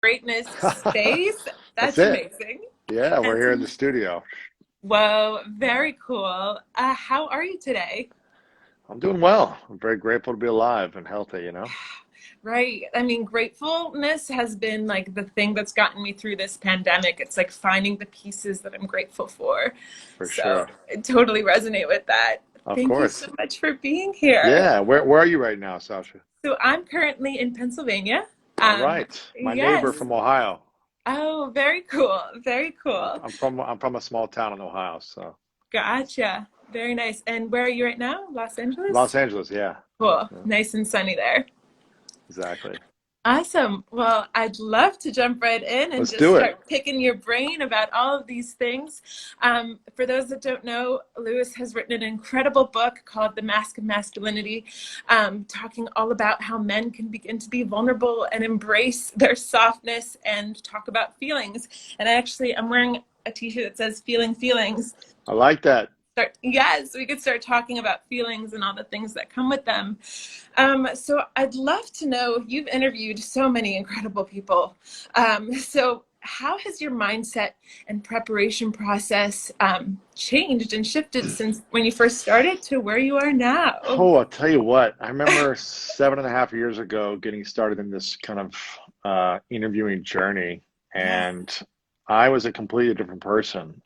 greatness space. That's That's it. amazing. Yeah, we're And here in so, the studio. whoa, very cool. How are you today? I'm doing well. I'm very grateful to be alive and healthy, you know, Right. I mean, gratefulness has been like the thing that's gotten me through this pandemic. It's like finding the pieces that I'm grateful for. for So sure. I totally resonate with that. Of Thank you course. so much for being here. Yeah, where are you right now, Sasha? So I'm currently in Pennsylvania. All Um, right. My neighbor yes. from Ohio. Oh, very cool. Very cool. I'm from a small town in Ohio, so Gotcha. Very nice. And where are you right now? Los Los Angeles? Angeles, yeah. Cool. Yeah, Nice and sunny there. exactly. Awesome. Well, I'd love to jump right in and Let's just do it. start picking your brain about all of these things. For those that don't know, Lewis has written an incredible book called The Mask of Masculinity, talking all about how men can begin to be vulnerable and embrace their softness and talk about feelings. And I'm wearing a t-shirt that says feeling feelings. I like that. Yes, we could start talking about feelings and all the things that come with them. So I'd love to know, you've interviewed so many incredible people. So how has your mindset and preparation process changed and shifted since when you first started to where you are now? Oh, I'll tell you what. I remember 7.5 years ago getting started in this kind of interviewing journey, Yeah, and I was a completely different person.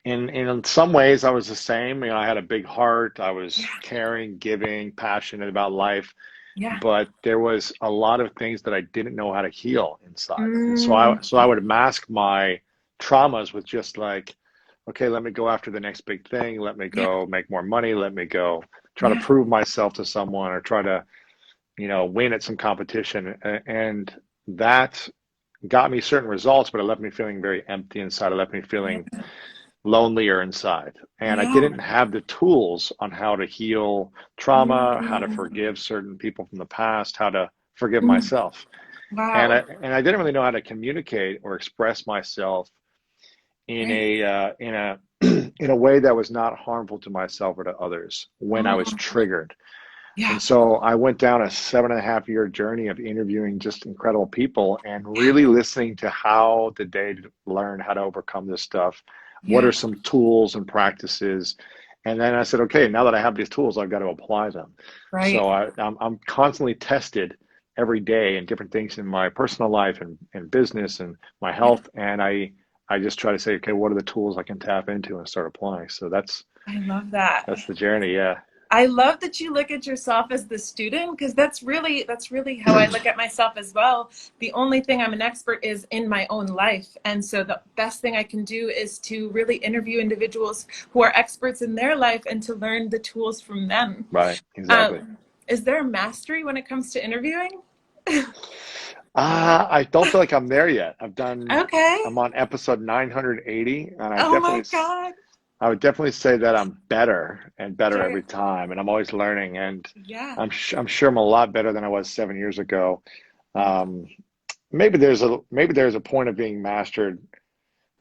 In some ways, I was the same. You know, I had a big heart. I was yeah, caring, giving, passionate about life, yeah. but there was a lot of things that I didn't know how to heal inside. And so Mm, I would mask my traumas with just like, okay, let me go after the next big thing. Let me yeah, go make more money. Let me go try to yeah, prove myself to someone or try to, win at some competition. And that got me certain results, but it left me feeling very empty inside. It left me feeling yeah, lonelier inside. And I yeah. didn't have the tools on how to heal trauma, how to Mm, forgive certain people from the past, how to forgive mm. myself. And Wow. I didn't really know how to communicate or express myself in Right. a in a way that was not harmful to myself or to others when I was Mm, triggered. yeah. And so I went down a 7.5 year journey of interviewing just incredible people and really listening to how did they learn how to overcome this stuff. What Yeah. are some tools and practices? And then I said, okay, now that I have these tools, I've got to apply them. Right. So I'm constantly tested every day in different things in my personal life and business and my Yeah. health. And I just try to say, okay, what are the tools I can tap into and start applying? So I love that. that's the journey. Yeah. I love that you look at yourself as the student because that's really how I look at myself as well. The only thing I'm an expert is in my own life. And so the best thing I can do is to really interview individuals who are experts in their life and to learn the tools from them. Right. Exactly. Um, is there a mastery when it comes to interviewing? I don't feel like I'm there yet. Okay. I'm on episode 980, and Oh my God. I would definitely say that I'm better and better Sure. every time, and I'm always learning, and Yeah. I'm sure I'm a lot better than I was 7 years ago. Yeah. Um, maybe there's a point of being mastered.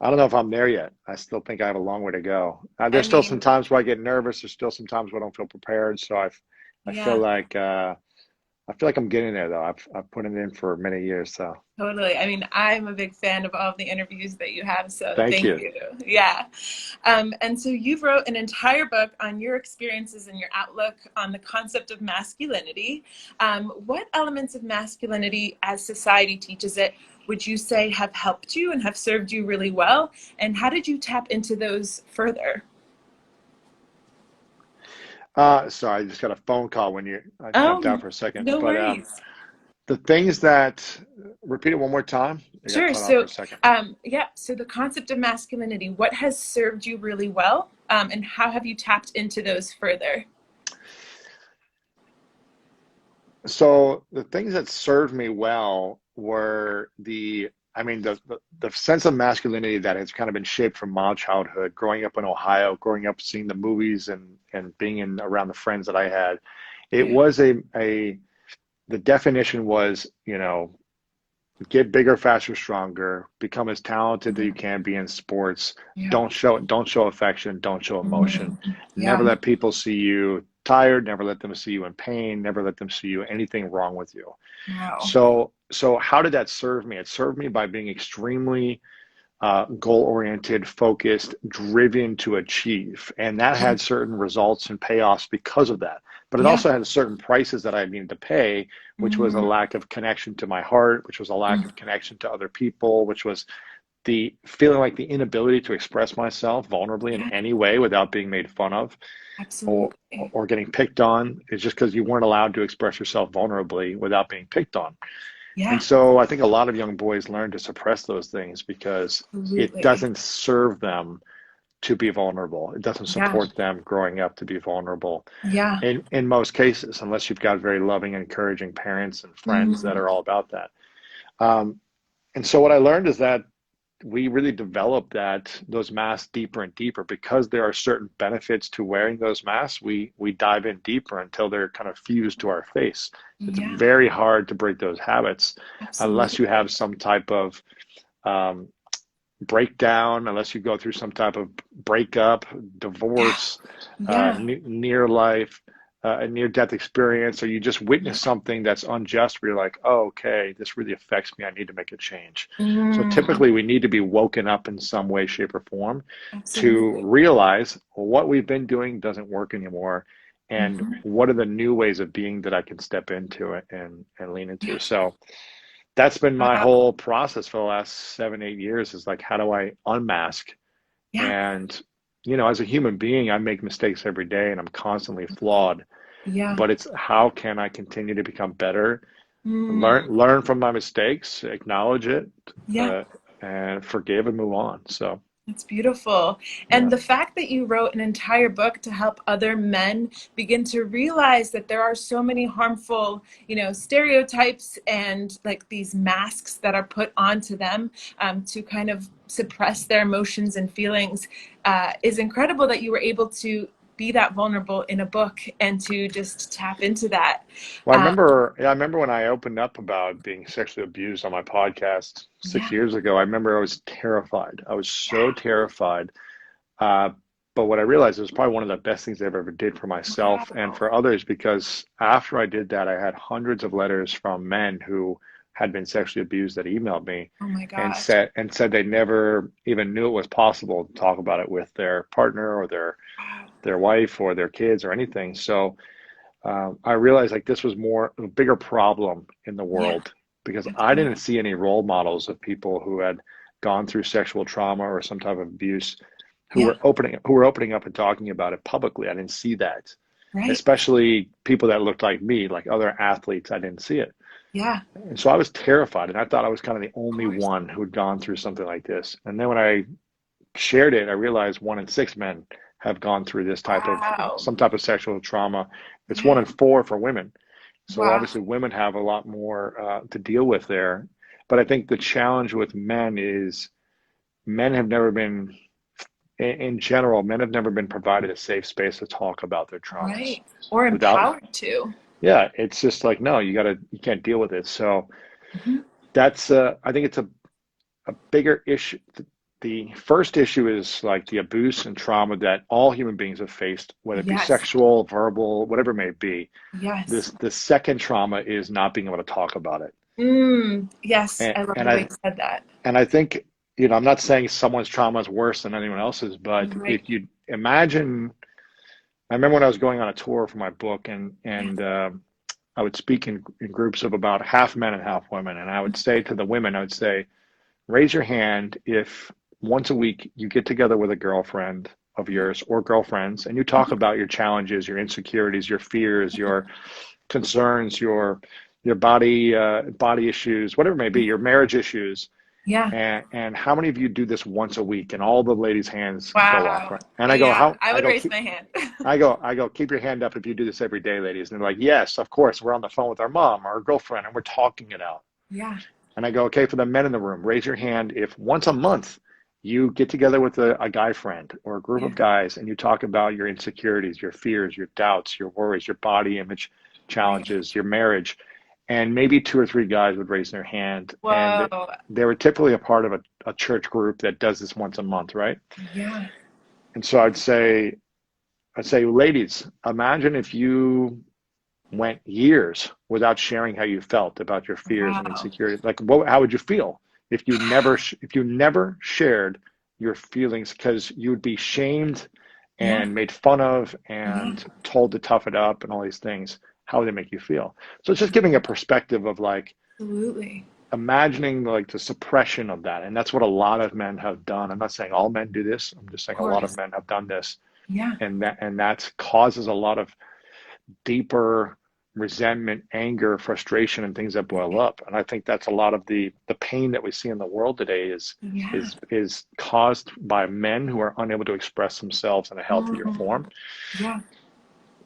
I don't know if I'm there yet. I still think I have a long way to go. I There's still some mean, times where I get nervous. There's still some times where I don't feel prepared. So I feel yeah. like I feel like I'm getting there though. I've put it in for many years, so Totally. I mean, I'm a big fan of all of the interviews that you have, so thank thank you. you. Yeah. And so you've wrote an entire book on your experiences and your outlook on the concept of masculinity. What elements of masculinity, as society teaches it, would you say have helped you and have served you really well? And how did you tap into those further? Sorry, I just got a phone call when I jumped out Oh, for a second. no But worries. the things that repeat it one more time. I got Sure. cut off for a So, second. yeah. So the concept of masculinity, what has served you really well, and how have you tapped into those further? So the things that served me well were I mean, the sense of masculinity that has kind of been shaped from my childhood, growing up in Ohio, growing up seeing the movies and being in around the friends that I had. It Yeah. was the definition was, get bigger, faster, stronger, become as talented that you can be in sports. Yeah. Don't show affection, don't show emotion. Mhm. Never Yeah. let people see you. tired, never let them see you in pain, never let them see you anything wrong with you. Wow. So how did that serve me? It served me by being extremely goal-oriented, focused, driven to achieve. And that Yeah. had certain results and payoffs because of that. But it Yeah. also had certain prices that I needed to pay, which was a Mm, lack of connection to my heart, which was a lack mm, of connection to other people, which was the feeling like the inability to express myself vulnerably in yeah, any way without being made fun of absolutely. or getting picked on. It's just because you weren't allowed to express yourself vulnerably without being picked on. And Yeah, so I think a lot of young boys learn to suppress those things because it absolutely. doesn't serve them to be vulnerable. It doesn't Yeah. support them growing up to be vulnerable Yeah. in most cases, unless you've got very loving, encouraging parents and friends that Mm, are all about that. Um, and so what I learned is that we really develop those masks deeper and deeper because there are certain benefits to wearing those masks. We dive in deeper until they're kind of fused to our face. It's yeah, very hard to break those habits unless you have absolutely. some type of um, breakdown, unless you go through some type of breakup, Yeah. divorce, Yeah. near life, a near death experience, or you just witness Yeah. something that's unjust where you're like, oh, okay, this really affects me. I need to make a change. So Mm, typically we need to be woken up in some way, shape, or form to absolutely. realize what we've been doing doesn't work anymore. And Mhm. what are the new ways of being that I can step into it and lean into? Yeah. So that's been my Wow. whole process for the last 7, 8 years is like, how do I unmask? Yeah. And, as a human being, I make mistakes every day and I'm constantly flawed, Yeah. but it's how can I continue to become better, Mm, learn from my mistakes, acknowledge it, yeah. uh, and forgive and move on. So, That's beautiful. And yeah. the fact that you wrote an entire book to help other men begin to realize that there are so many harmful, stereotypes and like these masks that are put onto them to kind of suppress their emotions and feelings is incredible that you were able to be that vulnerable in a book and to just tap into that. Well, Um, I remember when I opened up about being sexually abused on my podcast six yeah. years ago. I remember I was terrified. I was so terrified. Uh, but what I realized it was probably one of the best things I ever did for myself and Wow. for others because after I did that, I had hundreds of letters from men who had been sexually abused that emailed me Oh my and gosh. said they never even knew it was possible to talk about it with their partner or Wow. their wife or their kids or anything. So I realized like this was a bigger problem in the Yeah, world because I didn't absolutely. see any role models of people who had gone through sexual trauma or some type of abuse Yeah. who were opening up and talking about it publicly. I didn't see that, Right. especially people that looked like me, like other athletes. I didn't see it, Yeah. and so I was terrified, and I thought I was kind of the Of only course. one who'd gone through something like this. And then when I shared it, I realized 1 in 6 men have gone through this type of Wow. some type of sexual trauma. It's Yeah. 1 in 4 for women. So Wow. obviously, women have a lot more to deal with there. But I think the challenge with men is men have never been, in general, men have never been provided a safe space to talk about their traumas Right. Or without, empowered to. yeah, it's just like, no, you can't deal with it. So Mhm. I think it's a bigger issue. The first issue is like the abuse and trauma that all human beings have faced, whether it be Yes. sexual, verbal, whatever it may be. Yes. The second trauma is not being able to talk about it. Yes. And I love and the way I you said that. and I think, I'm not saying someone's trauma is worse than anyone else's, but Right. if you imagine, I remember when I was going on a tour for my book, Yes. and I would speak in groups of about half men and half women, and I would say to the women, I would say, raise your hand if once a week you get together with a girlfriend of Yeah. yours or girlfriends, and you talk Mhm. about your challenges, your insecurities, your fears, your concerns, your body issues, whatever it may be, your marriage issues. Yeah. And how many of you do this once a week? And all the ladies' hands go up, Wow. right? And I go, Yeah. how? I would raise my hand. I go, keep your hand up if you do this every day, ladies. And they're like, yes, of course. We're on the phone with our mom or our girlfriend, and we're talking it out. Yeah. And I go, okay, for the men in the room, raise your hand if once a month you get together with a guy friend or a group Yeah. of guys and you talk about your insecurities, your fears, your doubts, your worries, your body image Right. challenges, your marriage. And maybe two or three guys would raise their hand. And Whoa. they were typically a part of a church group that does this once a month, right? Yeah. And so I'd say, I'd say, ladies, imagine if you went years without sharing how you felt about your fears and Wow. insecurities. Like, how would you feel if you never shared your feelings, because you'd be shamed Yeah. and made fun of Yeah. and told to tough it up and all these things? How would it make you feel? So it's just giving a perspective of like Absolutely. imagining like the suppression of that. And that's what a lot of men have done. I'm not saying all men do this. I'm just Of saying a lot of course. men have done this. Yeah. And that causes a lot of deeper resentment, anger, frustration, and things that boil up. And I think that's a lot of the pain that we see in the world today Yeah. is caused by men who are unable to express themselves in a healthier Mhm. form. Yeah.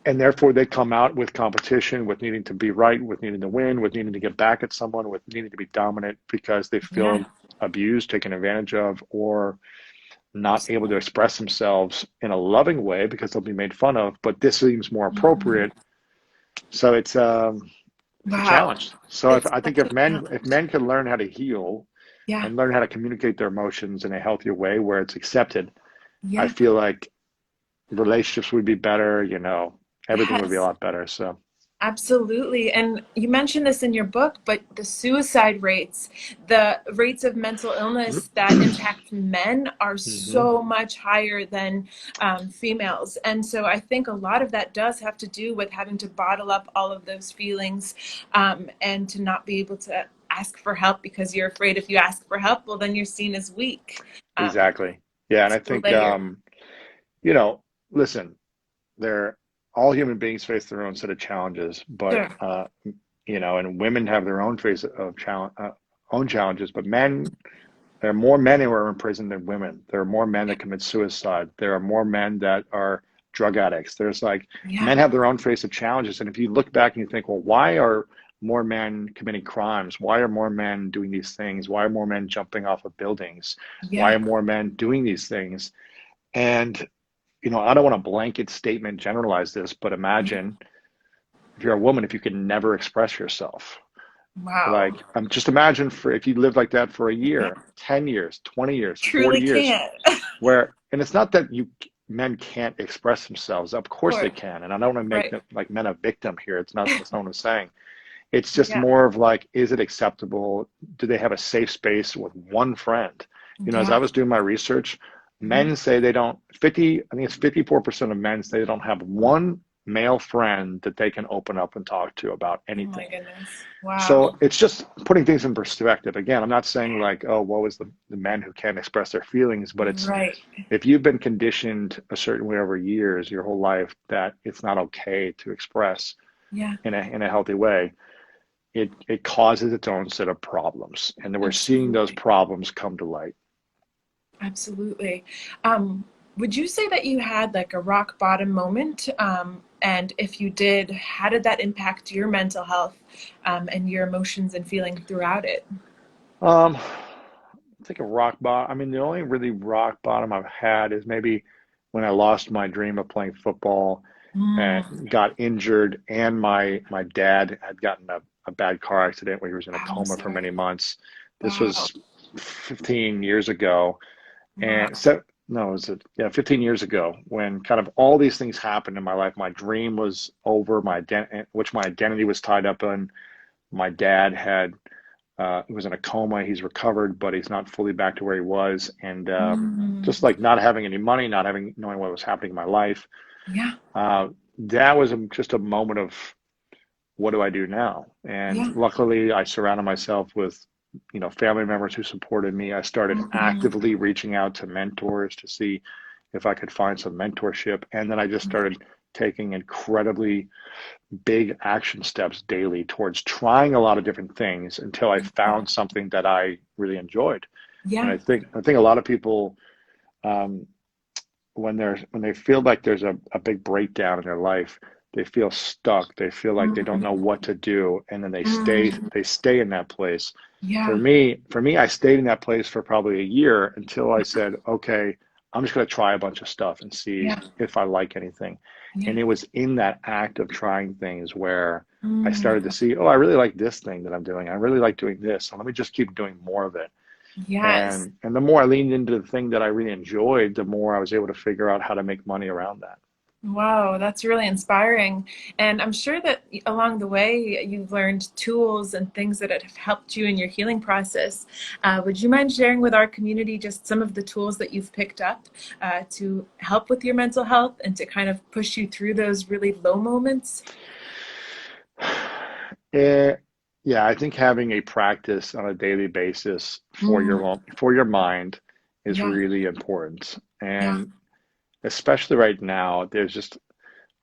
And therefore they come out with competition, with needing to be right, with needing to win, with needing to get back at someone, with needing to be dominant because they Yeah. feel abused, taken advantage of, or not able to Absolutely. express themselves in a loving way because they'll be made fun of. But this seems more Mhm. appropriate. So it's a Wow. challenge. So It's I think such a if challenge. men can learn how to heal Yeah. and learn how to communicate their emotions in a healthier way where it's accepted, I Yeah. feel like relationships would be better, everything would be a Yes. lot better. So Absolutely. And you mentioned this in your book, but the suicide rates, the rates of mental illness that impact men are hmm so much higher than females. And so I think a lot of that does have to do with having to bottle up all of those feelings and to not be able to ask for help because you're afraid if you ask for help, well, then you're seen as weak. Um, exactly. Yeah. And it's I a think, layer. you know, listen, they're all human beings face their own set of challenges, but, Sure. and women have their own face of own challenges, but there are more men who are in prison than women. There are more men that commit suicide. There are more men that are drug addicts. There's like Yeah. men have their own face of challenges. And if you look back and you think, well, why are more men committing crimes? Why are more men doing these things? Why are more men jumping off of buildings? Why Yeah. are more men doing these things? And, I don't want to blanket statement generalize this, but Yeah. imagine if you're a woman, if you can never express yourself. Wow. Like, just imagine for if you lived like that for a year, 10 years, 20 years, 40 Truly years, can't. Of and it's not that men can't express themselves. Of course they course. can. And I don't want to make Right. them like men a victim here. That's not what I'm saying. It's just Yeah. more of like, is it acceptable? Do they have a safe space with one friend? As I Yeah. was doing my research, Mhm. men say they don't, I think it's 54% of men say they don't have one male friend that they can open up and talk to about Oh my anything. goodness. So Wow. it's just putting things in perspective. Again, I'm not saying like, oh, woe is the men who can't express their feelings, but it's Right. if you've been conditioned a certain way over years, your whole life, that it's not okay to express Yeah. in a healthy way, it causes its own set of problems. And then we're seeing those Absolutely. problems come to light. Absolutely. Um, would you say that you had like a rock bottom moment? And if you did, how did that impact your mental health and your emotions and feeling throughout it? I think a rock bottom. I mean, the only really rock bottom I've had is maybe when I lost my dream of playing football Mm, and got injured, and my dad had gotten a bad car accident where he was in a I'm coma for many sorry. months. This Wow. was 15 years ago, and Wow. so no, it was yeah, 15 years ago when kind of all these things happened in my life. My dream was over, which my identity was tied up in. My dad was in a coma. He's recovered, but he's not fully back to where he was, and just Mm, like not having any money, not having knowing what was happening in my life. yeah. That was just a moment of what do I do now? And Yeah. luckily, I surrounded myself with, family members who supported me. I started Mhm. actively reaching out to mentors to see if I could find some mentorship. And then I just started taking incredibly big action steps daily towards trying a lot of different things until I Yeah. found something that I really enjoyed. And Yeah. I think a lot of people, um, when they feel like there's a big breakdown in their life, they feel stuck. They feel like they don't know Mhm. what to do, and then they stay Mm, they stay in that place. For yeah. me, for me, I stayed in that place for probably a year until I said, okay, I'm just going to try a bunch of stuff and see Yeah. if I like anything. And Yeah. it was in that act of trying things where I started to Mm, see, oh, I really like this thing that I'm doing. I really like doing this. So let me just keep doing more of it. yes. And the more I leaned into the thing that I really enjoyed, the more I was able to figure out how to make money around that. Wow, that's really inspiring. And I'm sure that along the way, you've learned tools and things that have helped you in your healing process. Would you mind sharing with our community just some of the tools that you've picked up to help with your mental health and to kind of push you through those really low moments? Eh, yeah, I think having a practice on a daily basis for Mm, for your mind is yeah, really important. yeah. And especially right now, there's just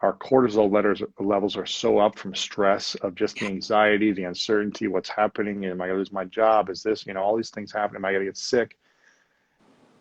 our levels are so up from stress of just the anxiety, the uncertainty, what's happening, am I gonna lose my job? Is this, all these things happening, am I gonna get sick?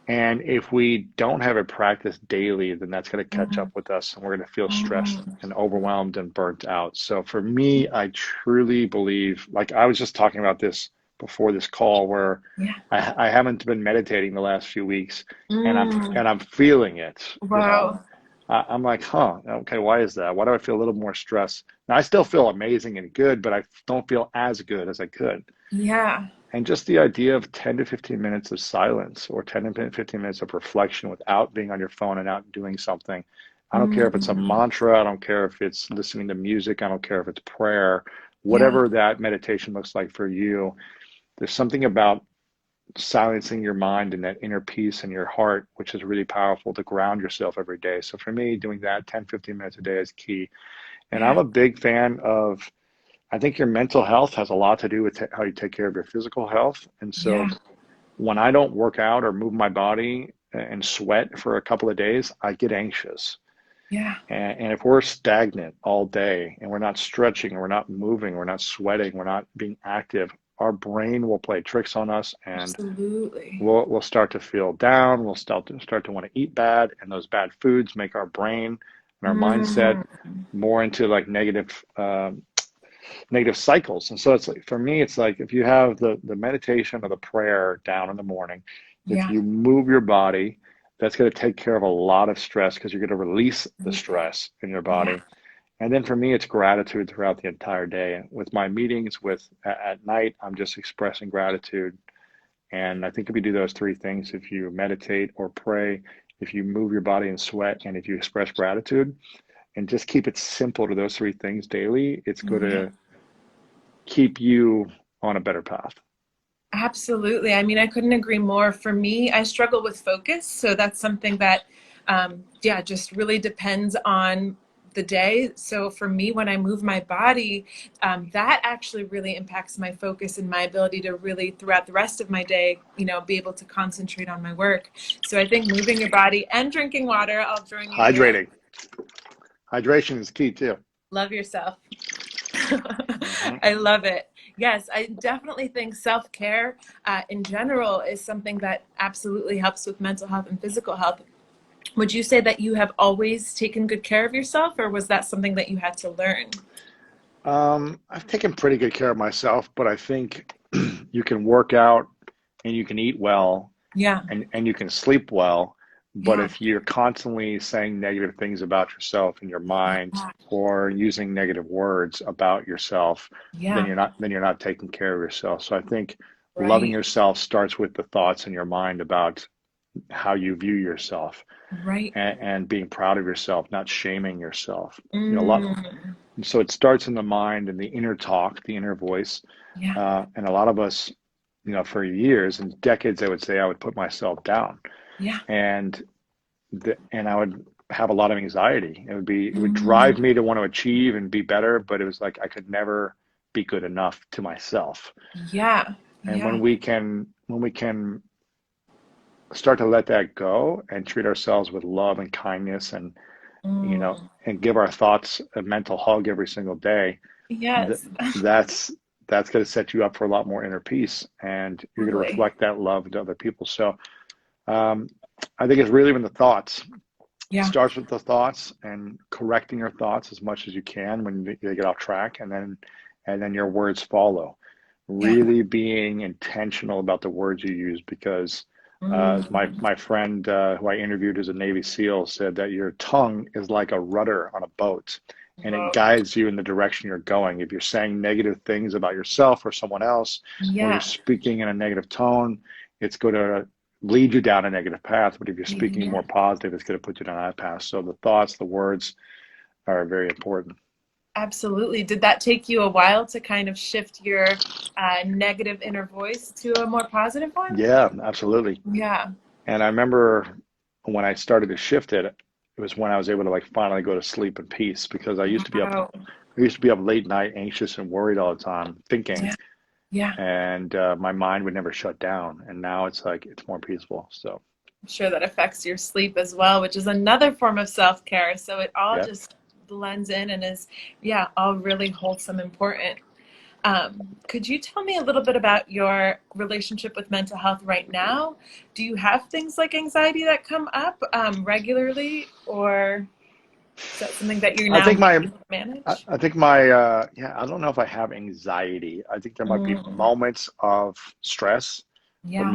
And if we don't have it practiced daily, then that's going to catch Mm, up with us and we're going to feel stressed mm, and overwhelmed and burnt out. So for me, I truly believe, like I was just talking about this before this call, where yeah. I haven't been meditating the last few weeks and Mm, I'm feeling it. wow. I'm like, huh, okay, why is that? Why do I feel a little more stress? Now I still feel amazing and good, but I don't feel as good as I could. Yeah. And just the idea of 10 to 15 minutes of silence or 10 to 15 minutes of reflection without being on your phone and out doing something. I don't care if it's a Mm, mantra, I don't care if it's listening to music, I don't care if it's prayer, yeah. whatever that meditation looks like for you. There's something about silencing your mind and that inner peace in your heart, which is really powerful to ground yourself every day. So for me, doing that 10, 15 minutes a day is key. And I'm Yeah. a big fan of I think your mental health has a lot to do with how you take care of your physical health. And so Yeah. when I don't work out or move my body and sweat for a couple of days, I get anxious. Yeah. And if we're stagnant all day and we're not stretching, we're not moving, we're not sweating, we're not being active, our brain will play tricks on us and Absolutely. we'll start to feel down. We'll start to want to eat bad. And those bad foods make our brain and our mindset Mm, more into like negative cycles. And so it's like for me, it's like if you have the meditation or the prayer down in the morning, if yeah. you move your body, that's going to take care of a lot of stress because you're going to release the Absolutely. stress in your Yeah. body. And then for me, it's gratitude throughout the entire day. With my meetings, with at night, I'm just expressing gratitude. And I think if you do those three things, if you meditate or pray, if you move your body and sweat, and if you express gratitude, and just keep it simple to those three things daily, it's going Yeah. to keep you on a better path. Absolutely. I mean, I couldn't agree more. For me, I struggle with focus. So that's something that, yeah, just really depends on the day. So for me, when I move my body, that actually really impacts my focus and my ability to really, throughout the rest of my day, be able to concentrate on my work. So I think moving your body and drinking water, I'll join you here. Hydrating. Hydration is key too. Love yourself. Hmm. I love it. Yes, I definitely think self care in general is something that absolutely helps with mental health and physical health. Would you say that you have always taken good care of yourself, or was that something that you had to learn? I've taken pretty good care of myself, but I think you can work out and you can eat well Yeah, and you can sleep well. But yeah, if you're constantly saying negative things about yourself in your mind or using negative words about yourself, yeah, then you're not taking care of yourself. So I think loving right, yourself starts with the thoughts in your mind about how you view yourself right. and being proud of yourself, not shaming yourself. A lot. Mm, So it starts in the mind and the inner talk, the inner voice. yeah, And a lot of us, for years and decades, I would say I would put myself down, yeah. and and I would have a lot of anxiety. It would drive Mm, me to want to achieve and be better, but it was like I could never be good enough to myself. yeah, And yeah. when we can start to let that go and treat ourselves with love and kindness Mm, and give our thoughts a mental hug every single day, th- yes, that's that's going to set you up for a lot more inner peace, and you're going to totally. reflect that love to other people. So um, I think it's really when the thoughts. It Yeah, starts with the thoughts and correcting your thoughts as much as you can when they get off track, and then your words follow. yeah. Really being intentional about the words you use, because as Mm, my friend who I interviewed as a Navy SEAL said that your tongue is like a rudder on a boat, and it whoa. guides you in the direction you're going. If you're saying negative things about yourself or someone else, or you're Yeah, speaking in a negative tone, it's going to lead you down a negative path. But if you're speaking Yeah. more positive, it's going to put you down that path. So the thoughts, the words are very important. Absolutely. Did that take you a while to kind of shift your negative inner voice to a more positive one? Yeah, absolutely. Yeah. And I remember when I started to shift it, it was when I was able to like finally go to sleep in peace because Wow. I used to be up late night, anxious and worried all the time, thinking, Yeah. Yeah. and my mind would never shut down. And now it's like it's more peaceful. So I'm sure that affects your sleep as well, which is another form of self-care. So it all yeah, just blends in and is, yeah, all really wholesome, important. Could you tell me a little bit about your relationship with mental health right now? Do you have things like anxiety that come up regularly, or is that something that you're I now think my able to manage? I think my yeah, I don't know if I have anxiety. I think there might be Mm, moments of stress or yeah,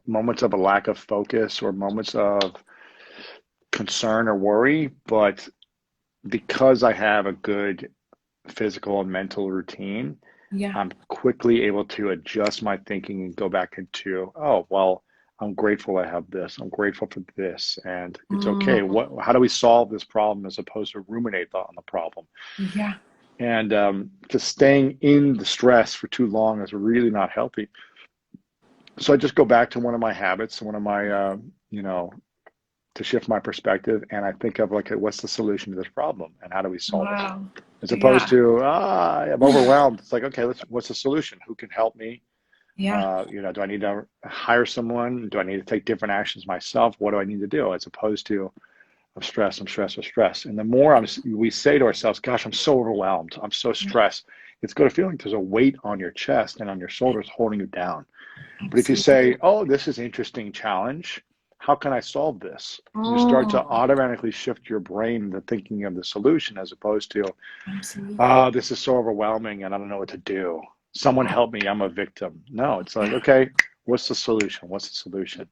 moments of a lack of focus or moments of concern or worry, but because I have a good physical and mental routine, yeah. I'm quickly able to adjust my thinking and go back into, oh, well, I'm grateful I have this. I'm grateful for this. And it's okay. Mm, How do we solve this problem as opposed to ruminate on the problem? yeah, And just staying in the stress for too long is really not healthy. So I just go back to one of my habits, one of my, you know, to shift my perspective. And I think of like, what's the solution to this problem and how do we solve it? wow, As opposed yeah, to, I'm overwhelmed. It's like, okay, what's the solution? Who can help me? yeah, Do I need to hire someone? Do I need to take different actions myself? What do I need to do? As opposed to, I'm stressed, I'm stressed, I'm stressed. And the more we say to ourselves, gosh, I'm so overwhelmed, I'm so stressed, it's good to feel like there's a weight on your chest and on your shoulders holding you down. But if you say, absolutely. oh, this is an interesting challenge, how can I solve this? You start to Mm, automatically shift your brain into thinking of the solution as opposed to, absolutely. oh, this is so overwhelming and I don't know what to do. Someone help me, I'm a victim. No, it's like, Yeah. okay, what's the solution? What's the solution?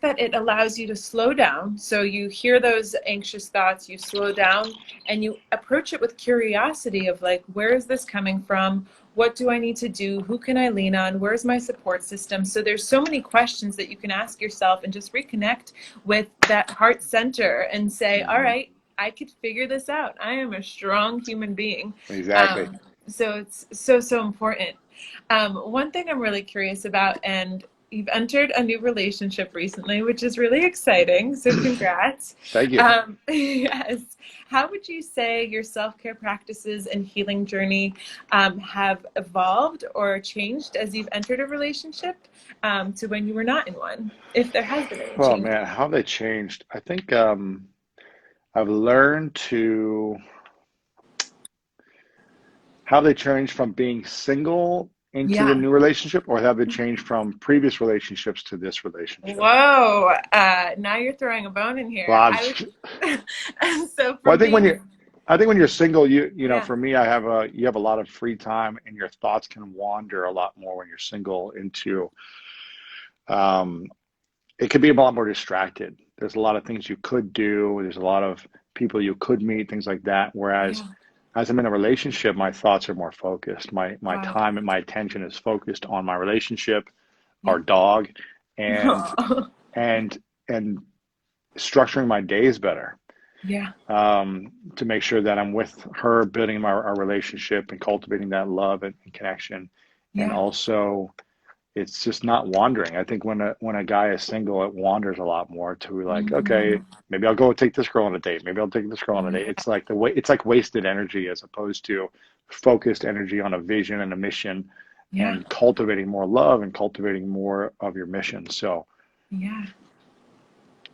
That it allows you to slow down. So you hear those anxious thoughts, you slow down and you approach it with curiosity of like, where is this coming from? What do I need to do? Who can I lean on? Where's my support system? So there's so many questions that you can ask yourself and just reconnect with that heart center and say, all Hmm. right, I could figure this out. I am a strong human being. Exactly. So it's so, so important. One thing I'm really curious about, and you've entered a new relationship recently, which is really exciting. So congrats. Thank you. Yes. How would you say your self-care practices and healing journey have evolved or changed as you've entered a relationship to when you were not in one, if there has been any Oh change? man, how they changed. I think I've learned to have they changed from being single into the Yeah. new relationship, or have they changed from previous relationships to this relationship? Whoa. Now you're throwing a bone in Well, here. I would, so well, from being, I think when you're single, yeah, for me, you have a lot of free time, and your thoughts can wander a lot more when you're single into, um, it could be a lot more distracted. There's a lot of things you could do. There's a lot of people you could meet, things like that. Whereas yeah. as I'm in a relationship, my thoughts are more focused. My Wow. time and my attention is focused on my relationship, our Yeah. dog, and and and structuring my days better, Yeah. to make sure that I'm with her, building our relationship and cultivating that love and connection, and Yeah. also it's just not wandering. I think when a guy is single, it wanders a lot more to like, okay, Mhm. maybe I'll go take this girl on a date. Maybe I'll take this girl on a date. Yeah. It's like it's like wasted energy as opposed to focused energy on a vision and a mission Yeah. and cultivating more love and cultivating more of your mission. So Yeah.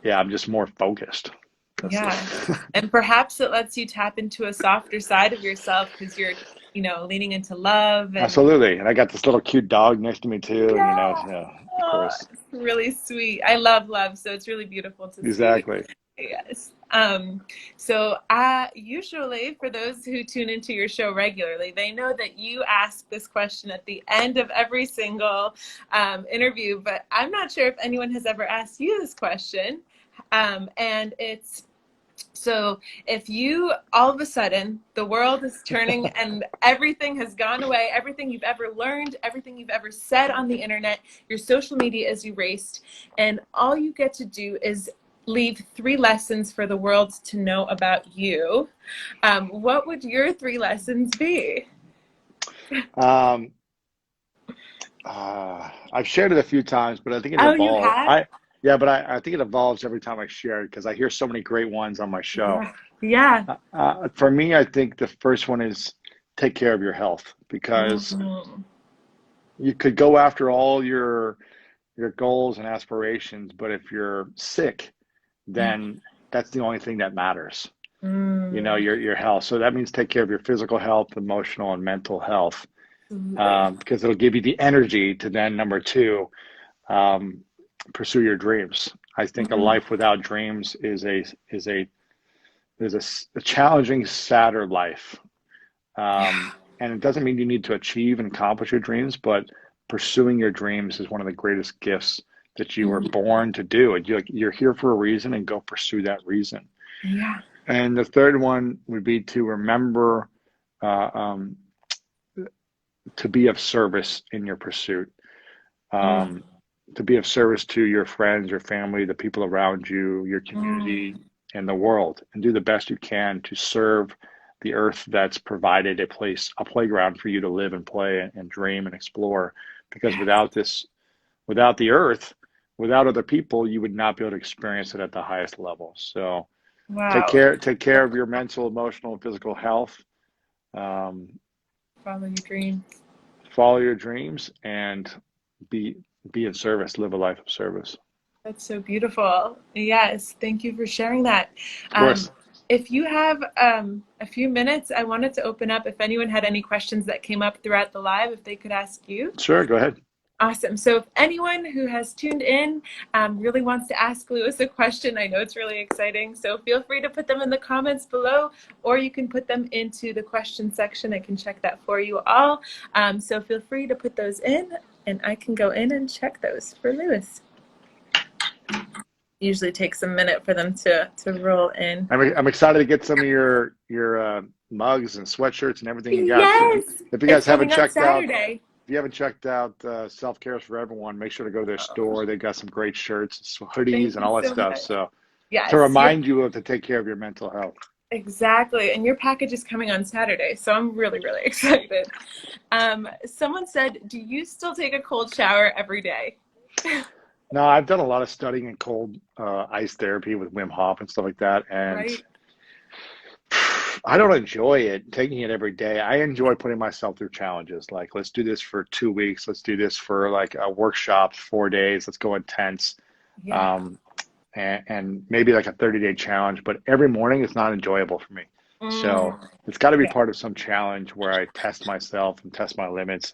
yeah, I'm just more focused. That's Yeah. the And perhaps it lets you tap into a softer side of yourself because you're, leaning into love and absolutely. And I got this little cute dog next to me too. And yeah. yeah, of Oh, course. it's really sweet. I love love, so it's really beautiful to see. Exactly. Yes. So usually for those who tune into your show regularly, they know that you ask this question at the end of every single interview, but I'm not sure if anyone has ever asked you this question. And it's, So if you, all of a sudden, the world is turning and everything has gone away, everything you've ever learned, everything you've ever said on the internet, your social media is erased, and all you get to do is leave 3 lessons for the world to know about you, what would your 3 lessons be? Um, I've shared it a few times, but I think it Oh, you evolves. have? Yeah, but I think it evolves every time I share it because I hear so many great ones on my show. Yeah. Yeah. For me, I think the first one is take care of your health because Mhm. you could go after all your goals and aspirations, but if you're sick, Yeah. then that's the only thing that matters. You know, Mm, your health. So that means take care of your physical health, emotional, and mental health, absolutely. because it'll give you the energy to then number two, um, pursue your dreams. I think a Mm, life without dreams is a challenging, sadder life. yeah. And it doesn't mean you need to achieve and accomplish your dreams, but pursuing your dreams is one of the greatest gifts that you were Mhm. born to do. And you're here for a reason and go pursue that reason. Yeah. And the third one would be to remember uh, um, to be of service in your pursuit, Mm, um, to be of service to your friends, your family, the people around you, your community, mm, and the world, and do the best you can to serve the earth that's provided a place, a playground for you to live and play and dream and explore. Because yes. without the earth, without other people, you would not be able to experience it at the highest level. So Wow. take care of your mental, emotional, and physical health. Um, Follow your dreams. Follow your dreams and be be in service. Live a life of service. That's so beautiful. Yes, thank you for sharing that. Of course. If you have a few minutes, I wanted to open up if anyone had any questions that came up throughout the live, if they could ask you. Sure, go ahead. Awesome. So if anyone who has tuned in really wants to ask Lewis a question, I know it's really exciting. So feel free to put them in the comments below, or you can put them into the question section. I can check that for you all. So feel free to put those in, and I can go in and check those for Lewis. Usually takes a minute for them to roll in. I'm excited to get some of your mugs and sweatshirts and everything you got. Yes, If you it's guys haven't coming up checked out, Saturday. if you haven't checked out Self Care is for Everyone, make sure to go to their Oh, store. They've got some great shirts, hoodies, thank and you all that so stuff. much. So to Yes, you're remind you of to take care of your mental health. exactly. And your package is coming on Saturday, so I'm really, really excited. Someone said, do you still take a cold shower every day? No, I've done a lot of studying in cold ice therapy with Wim Hof and stuff like that, and Right? I don't enjoy it taking it every day. I enjoy putting myself through challenges. Like, let's do this for 2 weeks. Let's do this for like a workshop, 4 days. Let's go intense. Yeah. Um, and maybe like a 30-day challenge, but every morning it's not enjoyable for me. So Mm, it's got to be yeah. part of some challenge where I test myself and test my limits.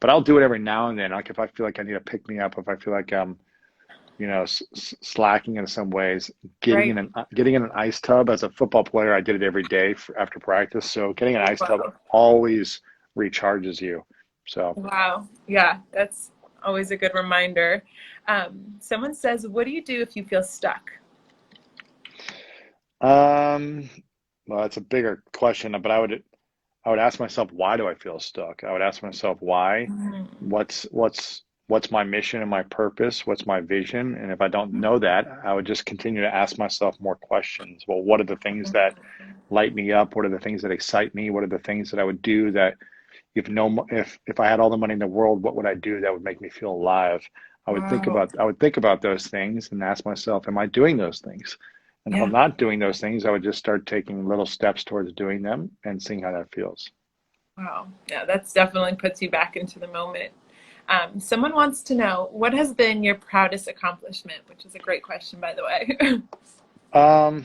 But I'll do it every now and then. Like if I feel like I need to pick me up, if I feel like I'm slacking in some ways. Right. Getting in an ice tub as a football player, I did it every day after practice. So getting an ice tub Wow. always recharges you. So Wow. Yeah, that's always a good reminder. Someone says, what do you do if you feel stuck? um, well, that's a bigger question, but I would ask myself, why do I feel stuck? I would ask myself, why? Mm, What's my mission and my purpose? What's my vision? And if I don't know that, I would just continue to ask myself more questions. Well, what are the things that light me up? What are the things that excite me? What are the things that I would do that if I had all the money in the world, what would I do that would make me feel alive? wow. I would think about those things and ask myself, am I doing those things? And if I'm Yeah. not doing those things, I would just start taking little steps towards doing them and seeing how that feels. Wow. Yeah, that's definitely puts you back into the moment. Someone wants to know what has been your proudest accomplishment, which is a great question, by the way. Um,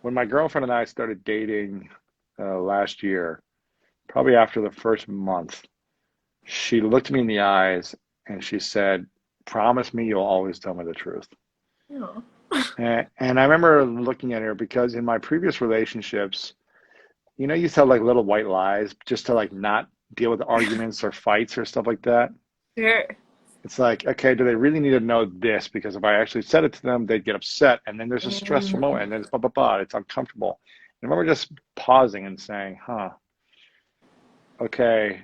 when my girlfriend and I started dating last year, probably after the first month, she looked me in the eyes and she said, "Promise me you'll always tell me the truth." Oh. And I remember looking at her because in my previous relationships, you used to have like little white lies just to like not deal with arguments or fights or stuff like that. Sure. It's like, okay, do they really need to know this? Because if I actually said it to them, they'd get upset, and then there's a stressful moment, and then it's blah blah blah. It's uncomfortable. And I remember just pausing and saying, "Huh, okay,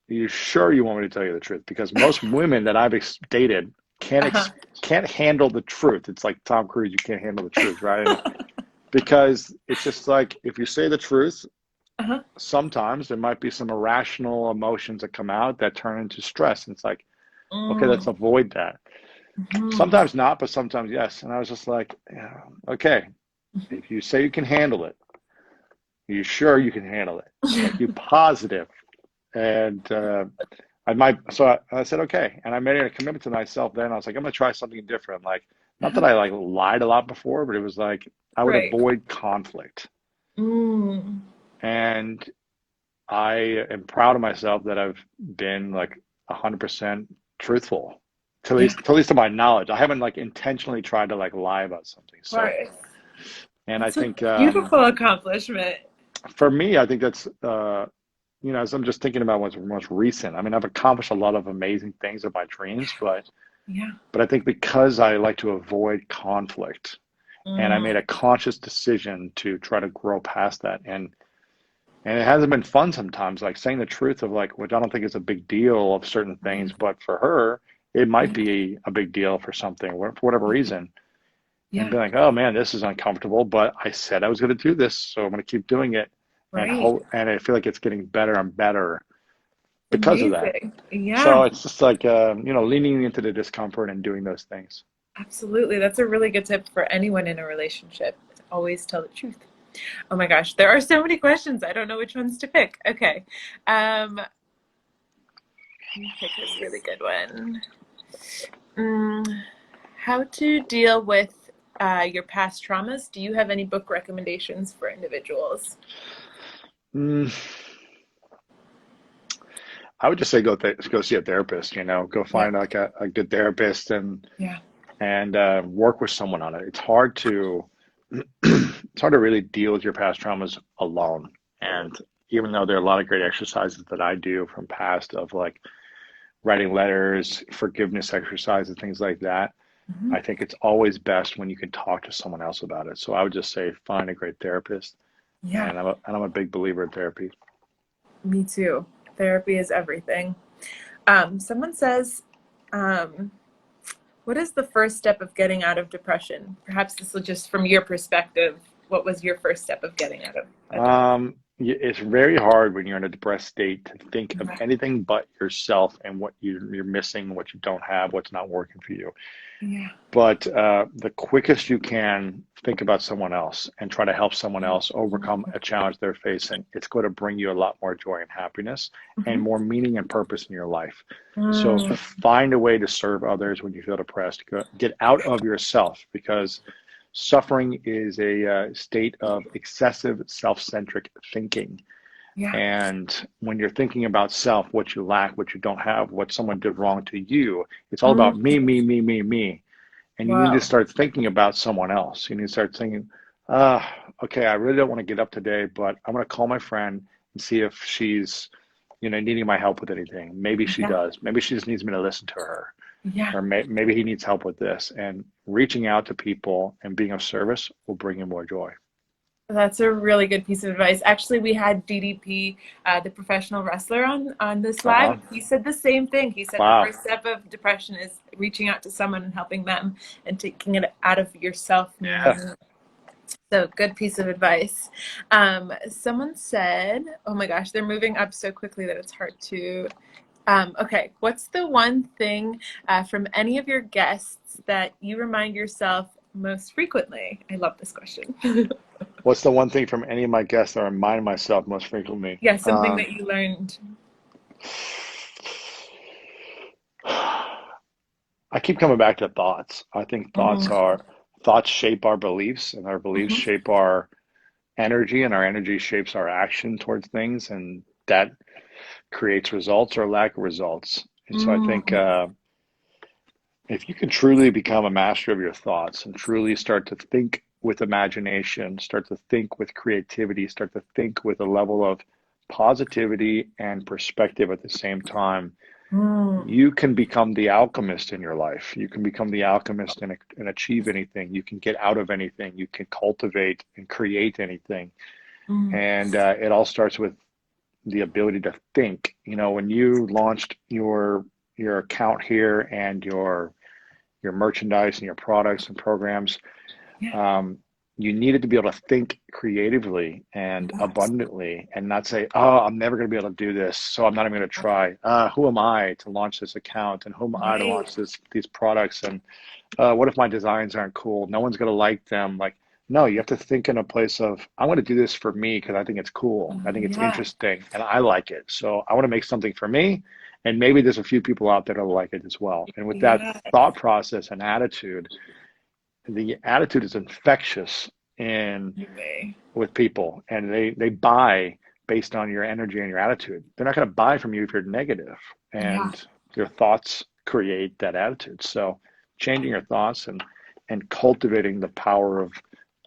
you sure you want me to tell you the truth?" Because most women that I've dated Uh-huh. can't handle the truth. It's like Tom Cruise, you can't handle the truth, right? And because it's just like if you say the truth, Uh-huh. sometimes there might be some irrational emotions that come out that turn into stress. And it's like, okay, let's Mm. avoid that. Mhm. Sometimes not, but sometimes yes. And I was just like, yeah, okay, if you say you can handle it, you sure you can handle it? Like you positive. And I said, okay. And I made a commitment to myself then. I was like, I'm gonna try something different. Like, not that Uh-huh. I like lied a lot before, but it was like I would Right. avoid conflict. Mm. And I am proud of myself that I've been like 100% truthful, Yeah. at least to my knowledge. I haven't like intentionally tried to like lie about something. So, Right. and I That's a think beautiful accomplishment. for me, I think that's as I'm just thinking about what's most recent. I mean, I've accomplished a lot of amazing things of my dreams, Yeah. but I think because I like to avoid conflict, and I made Mm. a conscious decision to try to grow past that, and it hasn't been fun sometimes, like saying the truth of like, which I don't think is a big deal of certain things, but for her, it might Yeah. be a big deal for something, for whatever reason. And Yeah. be like, oh man, this is uncomfortable, but I said I was going to do this, so I'm going to keep doing it, Right. and I feel like it's getting better and better because of that. Amazing. Yeah. So it's just like, leaning into the discomfort and doing those things. Absolutely. That's a really good tip for anyone in a relationship. Always tell the truth. Oh my gosh, there are so many questions. I don't know which ones to pick. Okay. Let me pick a really good one. How to deal with your past traumas? Do you have any book recommendations for individuals? Mm, I would just say go see a therapist. Go Yeah. find like a good therapist Yeah. and work with someone on it. It's hard to it's hard to really deal with your past traumas alone. And even though there are a lot of great exercises that I do from past of like writing letters, forgiveness exercises, things like that, Hmm. I think it's always best when you can talk to someone else about it. So I would just say find a great therapist. Yeah. And I'm a big believer in therapy. Me too. Therapy is everything. Someone says, um, what is the first step of getting out of depression? Perhaps this will just from your perspective. What was your first step of getting out of a depression? It's very hard when you're in a depressed state to think of Yeah. anything but yourself and what you're missing, what you don't have, what's not working for you. Yeah. But the quickest you can think about someone else and try to help someone else overcome a challenge they're facing, it's going to bring you a lot more joy and happiness and Mhm. more meaning and purpose in your life. So Mm. find a way to serve others when you feel depressed. Get out of yourself because suffering is a state of excessive self-centric thinking. Yeah. And when you're thinking about self, what you lack, what you don't have, what someone did wrong to you, it's all Mm. about me, me, me, me, me. And you need to Wow. start thinking about someone else. You need to start thinking, okay, I really don't want to get up today, but I'm going to call my friend and see if she's, needing my help with anything. Maybe she Yeah. does. Maybe she just needs me to listen to her. Yeah. Or maybe he needs help with this. And reaching out to people and being of service will bring you more joy. That's a really good piece of advice. Actually, we had DDP, the professional wrestler, on this live. Uh-huh. And he said the same thing. He said the Wow. first step of depression is reaching out to someone and helping them and taking it out of yourself. Yeah. So good piece of advice. Someone said, "Oh my gosh, they're moving up so quickly that it's hard to." Okay, what's the one thing from any of your guests that you remind yourself most frequently? I love this question. What's the one thing from any of my guests that I remind myself most frequently? Yeah, something that you learned. I keep coming back to thoughts. I think Mm-hmm. thoughts shape our beliefs, and our beliefs shape our energy, and our energy shapes our action towards things, and that creates results or lack of results. And so I think Mm-hmm. if you can truly become a master of your thoughts and truly start to think with imagination, start to think with creativity, start to think with a level of positivity and perspective at the same time, Mm, You can become the alchemist in your life. You can become the alchemist and achieve anything. You can get out of anything. You can cultivate and create anything. mm, And it all starts with the ability to think. You know, when you launched your account here and your merchandise and your products and programs, yeah, um, you needed to be able to think creatively and yes, abundantly and not say, oh, I'm never going to be able to do this, so I'm not even going to try. Who am I to launch this account? And who am I to right, launch these products? And what if my designs aren't cool? No one's going to like them. Like, no, you have to think in a place of, I want to do this for me because I think it's cool. I think it's yeah, interesting and I like it. So I want to make something for me. And maybe there's a few people out there that'll like it as well. And with that yeah, thought process and attitude, the attitude is infectious in anyway, with people, and they buy based on your energy and your attitude. They're not going to buy from you if you're negative, yeah. and your thoughts create that attitude. So changing your thoughts and cultivating the power of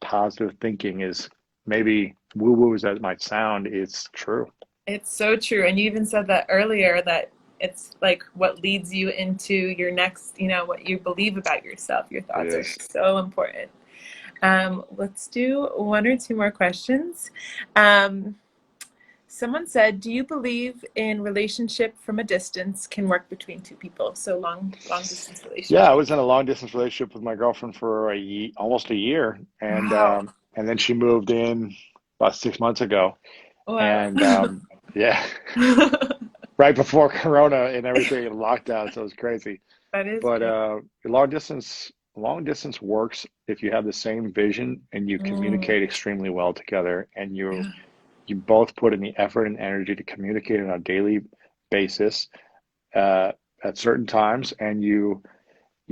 positive thinking is, maybe woo woo as that might sound, it's true. It's so true. And you even said that earlier that it's like what leads you into your next, what you believe about yourself. Your It thoughts are is. so important. Let's do one or two more questions. Um, Someone said, "Do you believe in relationship from a distance can work between two people?" So long distance Yeah, I relationship. was in a long distance relationship with my girlfriend for almost a year, Wow. and then she moved in about 6 months ago, Wow. and yeah, right before Corona and everything and lockdown, so it was crazy. That is But great. long distance works if you have the same vision and you Mm, communicate extremely well together, and yeah. you both put in the effort and energy to communicate on a daily basis uh, at certain times, and you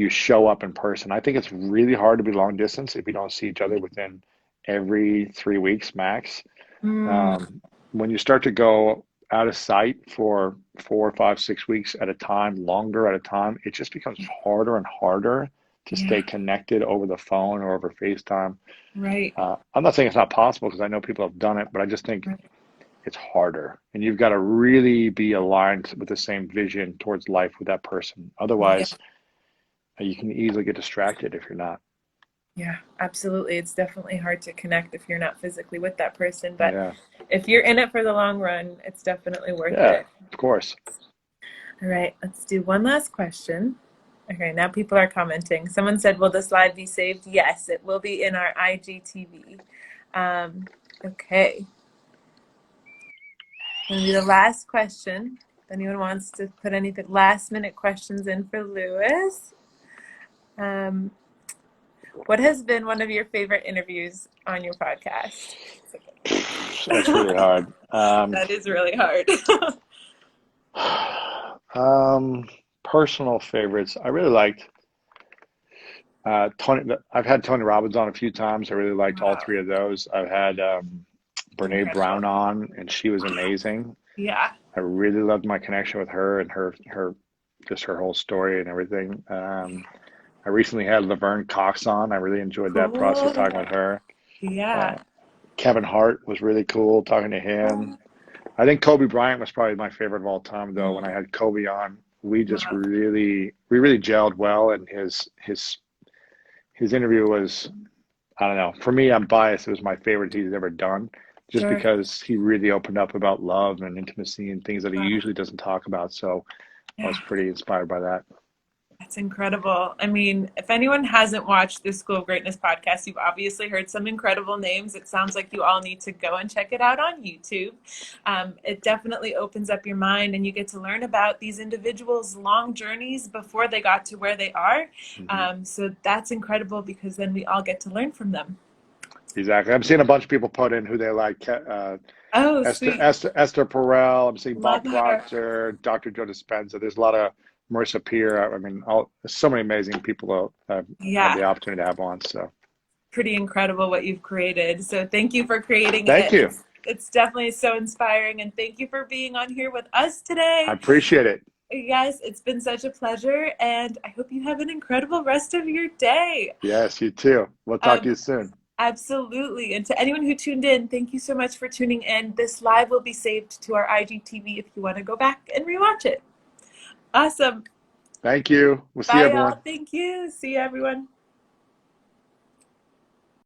show up in person. I think it's really hard to be long distance if you don't see each other within every 3 weeks max. Mm, Um, when you start to go out of sight for 4, 5, 6 weeks at a time, longer at a time, it just becomes harder and harder to yeah. stay connected over the phone or over FaceTime. Right. I'm not saying it's not possible because I know people have done it, but I just think Right. it's harder. And you've got to really be aligned with the same vision towards life with that person. Yeah. Otherwise, you can easily get distracted if you're not. Yeah, absolutely. It's definitely hard to connect if you're not physically with that person, but Yeah. if you're in it for the long run, it's definitely worth Yeah, it. of course. All right, let's do one last question. Okay, now people are commenting. Someone said, "Will this live be saved?" Yes, it will be in our IGTV. Um, okay, gonna be the last question. If anyone wants to put any last minute questions in for Lewis, um, what has been one of your favorite interviews on your podcast? That's really hard. That is really hard. Um, personal favorites. I really liked Tony. I've had Tony Robbins on a few times. I really liked all Wow, three of those. I've had Brene incredible. Brown on, and she was amazing. Yeah, I really loved my connection with her and her just her whole story and everything. I recently had Laverne Cox on. I really enjoyed that process cool. talking with her. Yeah. Uh, Kevin Hart was really cool talking to him. I think Kobe Bryant was probably my favorite of all time, though. When I had Kobe on, Wow. we really gelled well, and his interview was, I don't know. For me, I'm biased. It was my favorite he's ever done, just Sure. because he really opened up about love and intimacy and things that he Wow. usually doesn't talk about. So I Yeah. was pretty inspired by that. That's incredible. I mean, if anyone hasn't watched the School of Greatness podcast, you've obviously heard some incredible names. It sounds like you all need to go and check it out on YouTube. It definitely opens up your mind, and you get to learn about these individuals' long journeys before they got to where they are. Hmm. So that's incredible because then we all get to learn from them. Exactly. I'm seeing a bunch of people put in who they like. Oh, sweet. Esther Perel. I'm seeing Love Bob her. Proctor, Dr. Joe Dispenza. There's a lot of Marissa Peer. I mean, there's so many amazing people have Yeah. the opportunity to have on. So Pretty incredible what you've created. So thank you for creating thank it. you. It's definitely so inspiring, and thank you for being on here with us I today. appreciate it. Yes, it's been such a pleasure, and I hope you have an incredible rest of your day. Yes, you too. We'll talk to Um, you soon. Absolutely. And to anyone who tuned in, thank you so much for tuning in. This live will be saved to our IGTV if you want to go back and rewatch it. Awesome. Thank you. We'll see you, Bye, y'all. everyone. Thank you. See you, everyone.